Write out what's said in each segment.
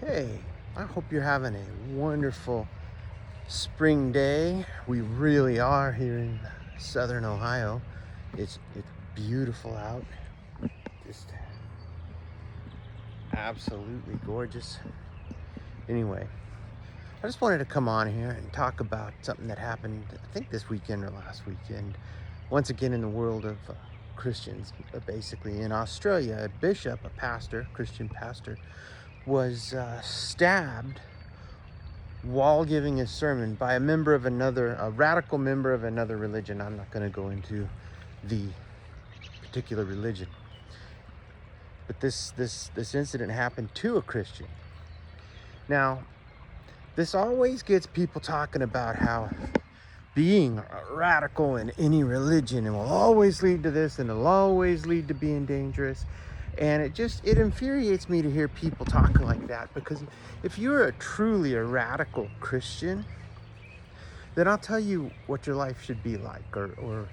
Hey, I hope you're having a wonderful spring day. We really are here in southern Ohio. It's beautiful out. Just absolutely gorgeous. Anyway, I just wanted to come on here and talk about something that happened, I think this weekend or last weekend. Once again in the world of Christians, basically in Australia, a bishop, a pastor, Christian pastor, was stabbed while giving his sermon by a radical member of another religion. I'm not going to go into the particular religion, but this incident happened to a Christian. Now, this always gets people talking about how being radical in any religion will always lead to this, and it'll always lead to being dangerous. And it infuriates me to hear people talking like that, because if you're truly a radical Christian, then I'll tell you what your life should be like, or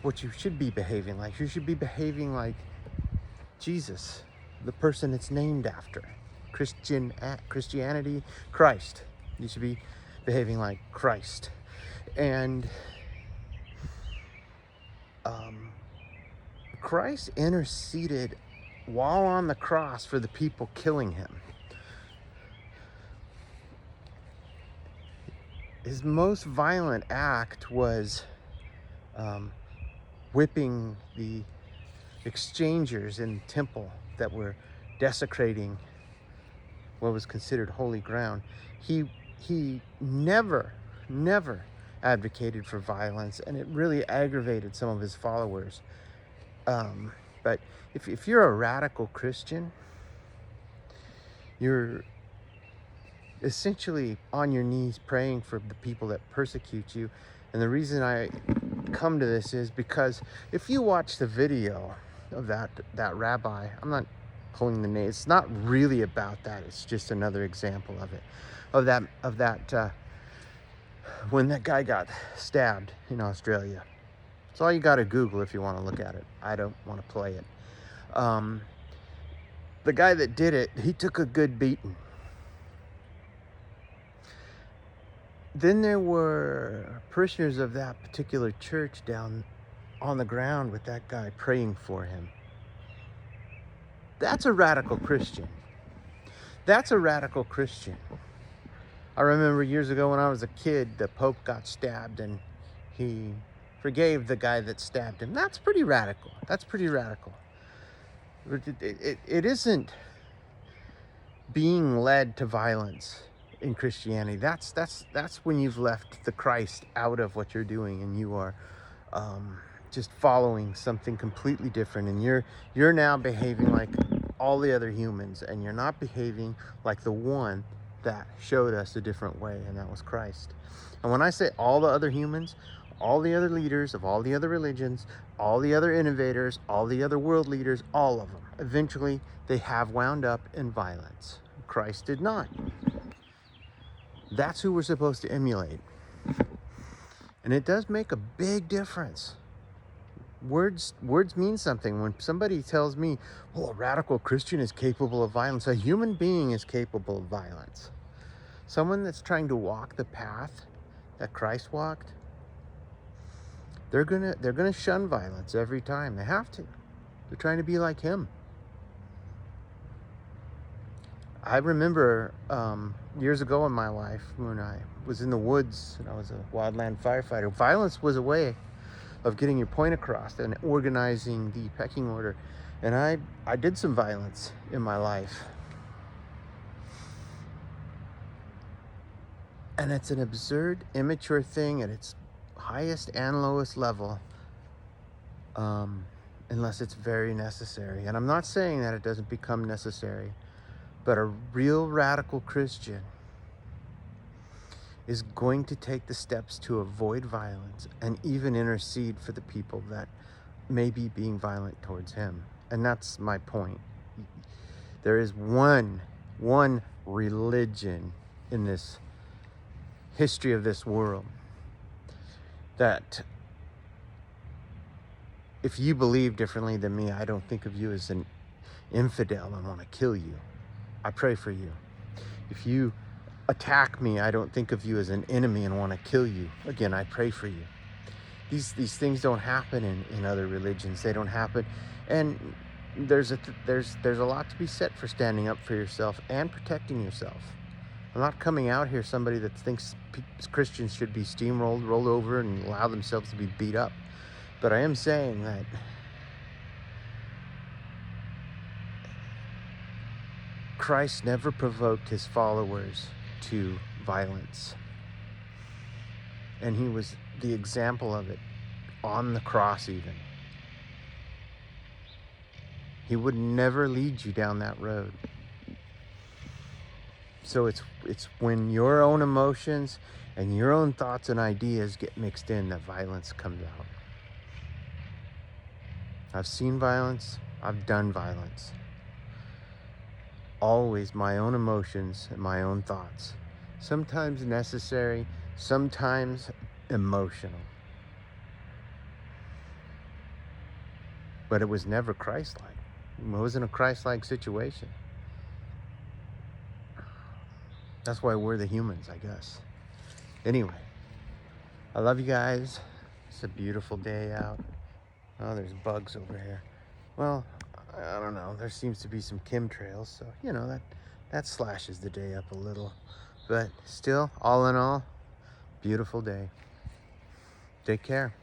what you should be behaving like. You should be behaving like Jesus, the person it's named after. Christianity, Christ. You should be behaving like Christ. And Christ interceded while on the cross for the people killing him. His most violent act was whipping the exchangers in the temple that were desecrating what was considered holy ground. He never advocated for violence, and it really aggravated some of his followers. But if you're a radical Christian, you're essentially on your knees praying for the people that persecute you. And the reason I come to this is because if you watch the video of that rabbi, I'm not pulling the name, it's not really about that, it's just another example of it, of that when that guy got stabbed in Australia. It's all you got to Google if you want to look at it. I don't want to play it. The guy that did it, he took a good beating. Then there were parishioners of that particular church down on the ground with that guy praying for him. That's a radical Christian. That's a radical Christian. I remember years ago when I was a kid, the Pope got stabbed and he forgave the guy that stabbed him. That's pretty radical. That's pretty radical. It isn't being led to violence in Christianity. That's when you've left the Christ out of what you're doing, and you are just following something completely different, and you're now behaving like all the other humans, and you're not behaving like the one that showed us a different way, and that was Christ. And when I say all the other humans, all the other leaders of all the other religions, all the other innovators, all the other world leaders, all of them, eventually they have wound up in violence. Christ did not. That's who we're supposed to emulate. And it does make a big difference. Words mean something. When somebody tells me, well, a radical Christian is capable of violence, a human being is capable of violence. Someone that's trying to walk the path that Christ walked, they're gonna shun violence every time. They have to. They're trying to be like him. I remember years ago in my life when I was in the woods and I was a wildland firefighter, violence was a way of getting your point across and organizing the pecking order. And I did some violence in my life. And it's an absurd, immature thing at its highest and lowest level, unless it's very necessary. And I'm not saying that it doesn't become necessary, but a real radical Christian is going to take the steps to avoid violence and even intercede for the people that may be being violent towards him. And that's my point. There is one religion in this history of this world that if you believe differently than me, I don't think of you as an infidel and want to kill you. I pray for you. If you attack me, I don't think of you as an enemy and want to kill you. Again, I pray for you. These things don't happen in other religions. They don't happen. And there's a lot to be said for standing up for yourself and protecting yourself. I'm not coming out here somebody that thinks Christians should be steamrolled, rolled over, and allow themselves to be beat up. But I am saying that Christ never provoked his followers to violence. And he was the example of it on the cross even. He would never lead you down that road. So it's when your own emotions and your own thoughts and ideas get mixed in that violence comes out. I've seen violence. I've done violence. Always my own emotions and my own thoughts. Sometimes necessary, sometimes emotional. But it was never Christ-like. It wasn't a Christ-like situation. That's why we're the humans, I guess. Anyway, I love you guys. It's a beautiful day out. Oh, there's bugs over here. Well, I don't know. There seems to be some chemtrails, so you know that slashes the day up a little. But still, all in all, beautiful day. Take care.